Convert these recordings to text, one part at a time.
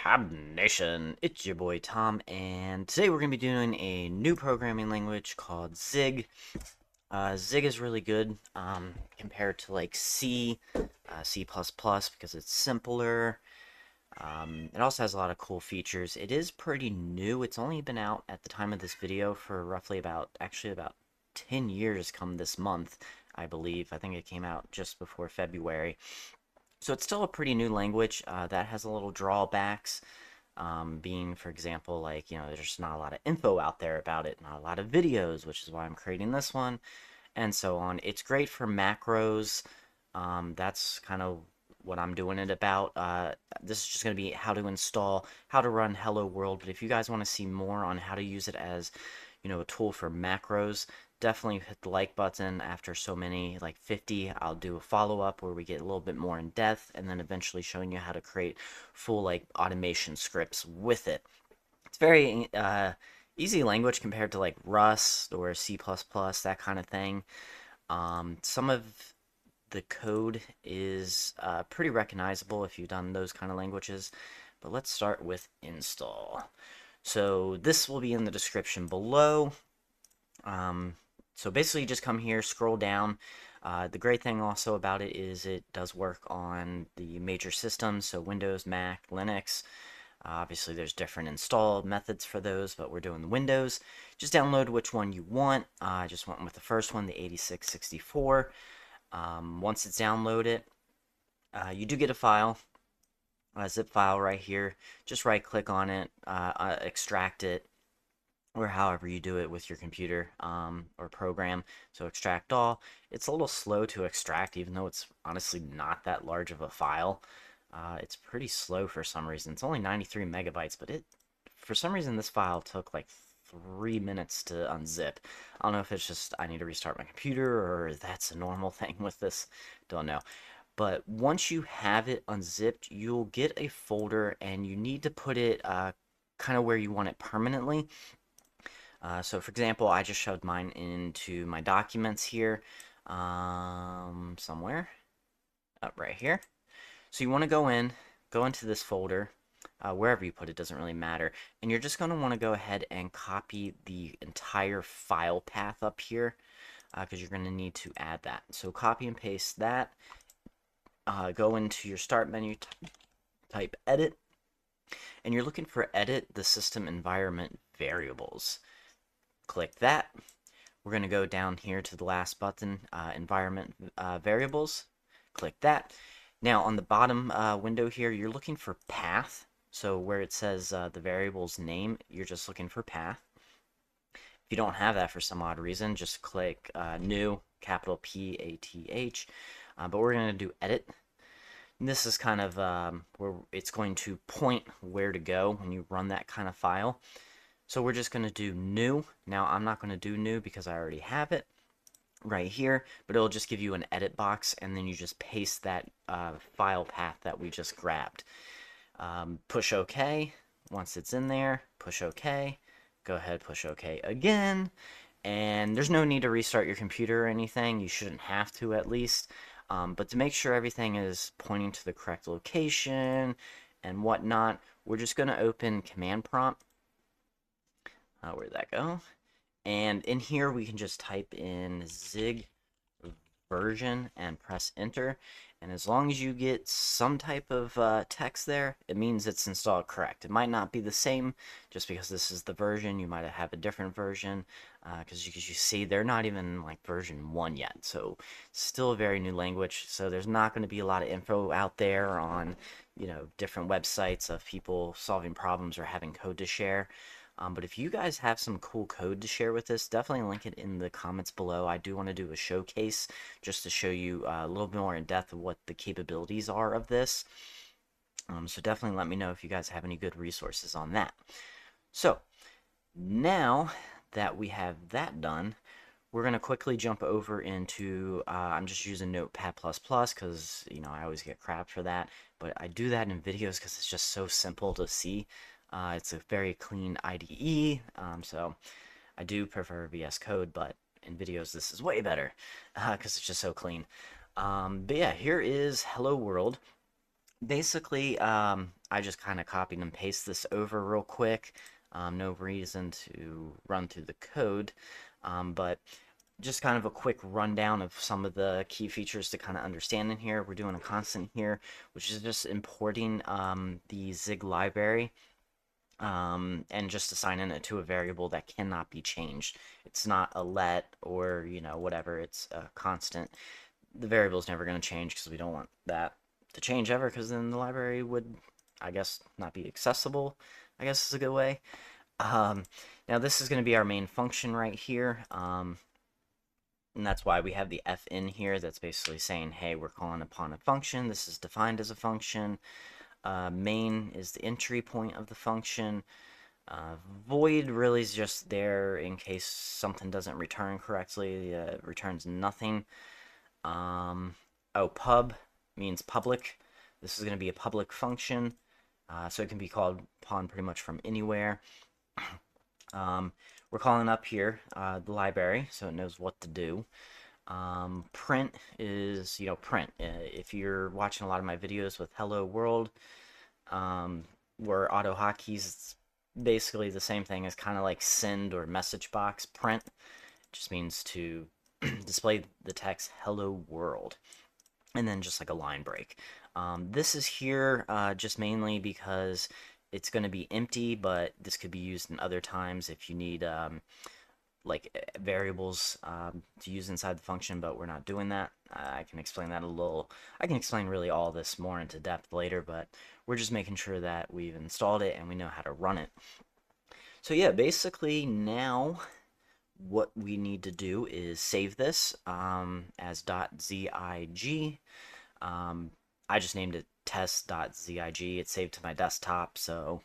Tab Nation, it's your boy Tom, and today we're going to be doing a new programming language called Zig. Zig is really good compared to like C, C++, because it's simpler. It also has a lot of cool features. It is pretty new. It's only been out at the time of this video for roughly about 10 years come this month, I believe. I think it came out just before February. So it's still a pretty new language that has a little drawbacks, being, for example, like, there's just not a lot of info out there about it, not a lot of videos, which is why I'm creating this one, and so on. It's great for macros. That's kind of what I'm doing it about. This is just going to be how to install, how to run Hello World, but if you guys want to see more on how to use it as, a tool for macros, definitely hit the like button. After so many, like 50, I'll do a follow-up where we get a little bit more in depth, and then eventually showing you how to create full like automation scripts with it. It's very easy language compared to like Rust or C++, that kind of thing. Some of the code is pretty recognizable if you've done those kind of languages, but let's start with install. So this will be in the description below. So basically, you just come here, scroll down. The great thing also about it is it does work on the major systems, so Windows, Mac, Linux. Obviously, there's different install methods for those, but we're doing the Windows. Just download which one you want. I just went with the first one, the 8664. Once it's downloaded, you do get a file, a zip file right here. Just right-click on it, extract it, or however you do it with your computer or program. So extract all. It's a little slow to extract, even though it's honestly not that large of a file. It's pretty slow for some reason. It's only 93 megabytes, but for some reason this file took like 3 minutes to unzip. I don't know if it's just I need to restart my computer or that's a normal thing with this. Don't know. But once you have it unzipped, you'll get a folder and you need to put it kind of where you want it permanently. So for example, I just shoved mine into my documents here, somewhere, up right here. So you want to go into this folder, wherever you put it, doesn't really matter. And you're just going to want to go ahead and copy the entire file path up here, because you're going to need to add that. So copy and paste that, go into your start menu, type edit, and you're looking for edit the system environment variables. Click that. We're going to go down here to the last button, environment variables. Click that. Now on the bottom window here, you're looking for path. So where it says the variable's name, you're just looking for path. If you don't have that for some odd reason, just click new, capital P-A-T-H. But we're going to do edit. And this is kind of where it's going to point where to go when you run that kind of file. So we're just going to do new. Now I'm not going to do new because I already have it right here, but it'll just give you an edit box, and then you just paste that file path that we just grabbed. Push OK. Once it's in there, push OK. Go ahead, push OK again. And there's no need to restart your computer or anything. You shouldn't have to, at least. But to make sure everything is pointing to the correct location and whatnot, we're just going to open Command Prompt. Where'd that go? And in here, we can just type in Zig version and press enter. And as long as you get some type of text there, it means it's installed correct. It might not be the same just because this is the version. You might have a different version because you see they're not even like version 1 yet. So still a very new language. So there's not going to be a lot of info out there on, different websites of people solving problems or having code to share. But if you guys have some cool code to share with us, definitely link it in the comments below. I do want to do a showcase just to show you a little bit more in depth of what the capabilities are of this. So definitely let me know if you guys have any good resources on that. So now that we have that done, we're going to quickly jump over into, I'm just using Notepad++ because, I always get crap for that. But I do that in videos because it's just so simple to see. It's a very clean IDE, so I do prefer VS Code, but in videos this is way better because it's just so clean. But yeah, here is Hello World. Basically, I just kind of copied and pasted this over real quick. No reason to run through the code, but just kind of a quick rundown of some of the key features to kind of understand in here. We're doing a constant here, which is just importing the Zig library and just assigning it to a variable that cannot be changed. It's not a let or, whatever, it's a constant. The variable is never going to change because we don't want that to change ever, because then the library would, I guess, not be accessible, I guess is a good way. Now this is going to be our main function right here. And that's why we have the f in here. That's basically saying, hey, we're calling upon a function. This is defined as a function. Main is the entry point of the function. Void really is just there in case something doesn't return correctly. It returns nothing. Pub means public. This is going to be a public function, so it can be called upon pretty much from anywhere. We're calling up here the library, so it knows what to do. Print is, print. If you're watching a lot of my videos with Hello World, where AutoHotkeys, it's basically the same thing as kind of like send or message box. Print just means to display the text Hello World, and then just like a line break. This is here just mainly because it's going to be empty, but this could be used in other times if you need variables to use inside the function, but we're not doing that. I can explain that a little. I can explain really all this more into depth later, but we're just making sure that we've installed it and we know how to run it. So yeah, basically now what we need to do is save this as .zig. I just named it test.zig. It's saved to my desktop, so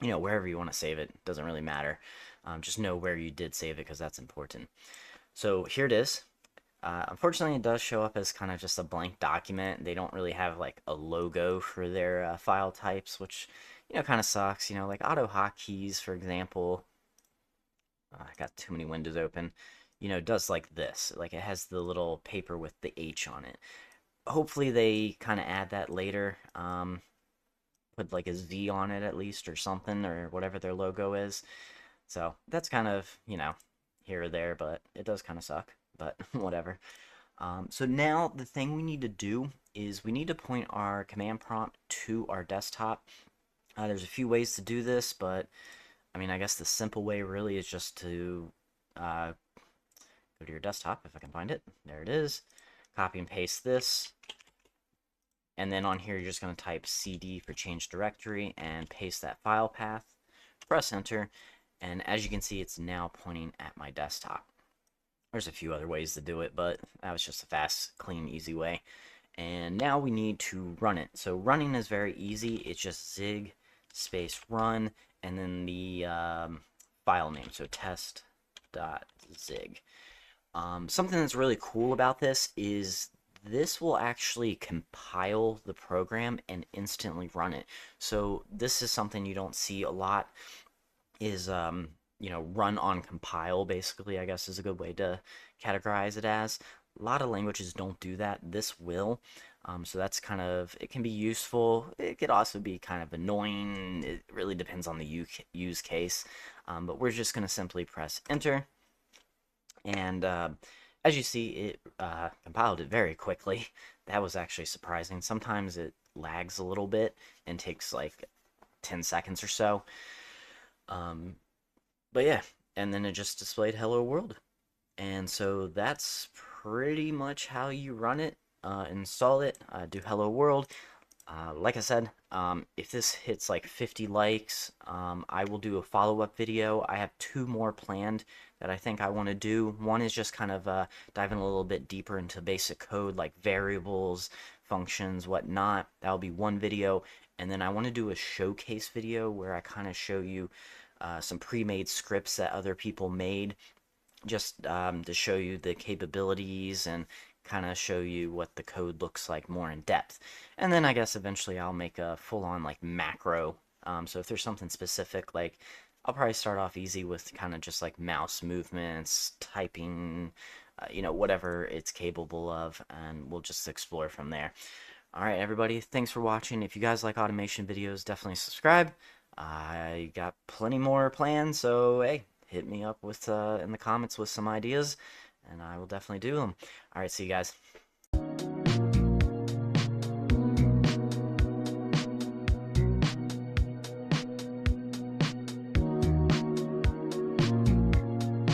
wherever you want to save it, doesn't really matter. Just know where you did save it, because that's important. So here it is. Unfortunately, it does show up as kind of just a blank document. They don't really have like a logo for their file types, which kind of sucks. Like AutoHotkeys, for example. I got too many windows open. Does like this. Like it has the little paper with the H on it. Hopefully they kind of add that later. Put like a Z on it at least, or something, or whatever their logo is. So that's kind of, here or there, but it does kind of suck, but whatever. So now the thing we need to do is we need to point our command prompt to our desktop. There's a few ways to do this, but I mean, I guess the simple way really is just to go to your desktop, if I can find it. There it is. Copy and paste this. And then on here, you're just going to type cd for change directory and paste that file path. Press enter. And as you can see, it's now pointing at my desktop. There's a few other ways to do it, but that was just a fast, clean, easy way. And now we need to run it. So running is very easy. It's just zig space run, and then the file name, so test.zig. Something that's really cool about this is this will actually compile the program and instantly run it. So this is something you don't see a lot, is run on compile, basically, I guess is a good way to categorize it as. A lot of languages don't do that. This will. So that's kind of, it can be useful. It could also be kind of annoying. It really depends on the use case. But we're just going to simply press enter. And as you see, it compiled it very quickly. That was actually surprising. Sometimes it lags a little bit and takes like 10 seconds or so. But yeah, and then it just displayed Hello World. And so that's pretty much how you run it, install it, do Hello World. Like I said, if this hits like 50 likes, I will do a follow-up video. I have 2 more planned that I think I want to do. One is just kind of diving a little bit deeper into basic code, like variables, functions, whatnot. That'll be one video. And then I want to do a showcase video where I kind of show you some pre-made scripts that other people made, just to show you the capabilities and kind of show you what the code looks like more in depth. And then I guess eventually I'll make a full-on like macro. So if there's something specific, like I'll probably start off easy with kind of just like mouse movements, typing, whatever it's capable of, and we'll just explore from there. Alright, everybody, thanks for watching. If you guys like automation videos, definitely subscribe. I got plenty more planned, so hey, hit me up with in the comments with some ideas, and I will definitely do them. Alright, see you guys.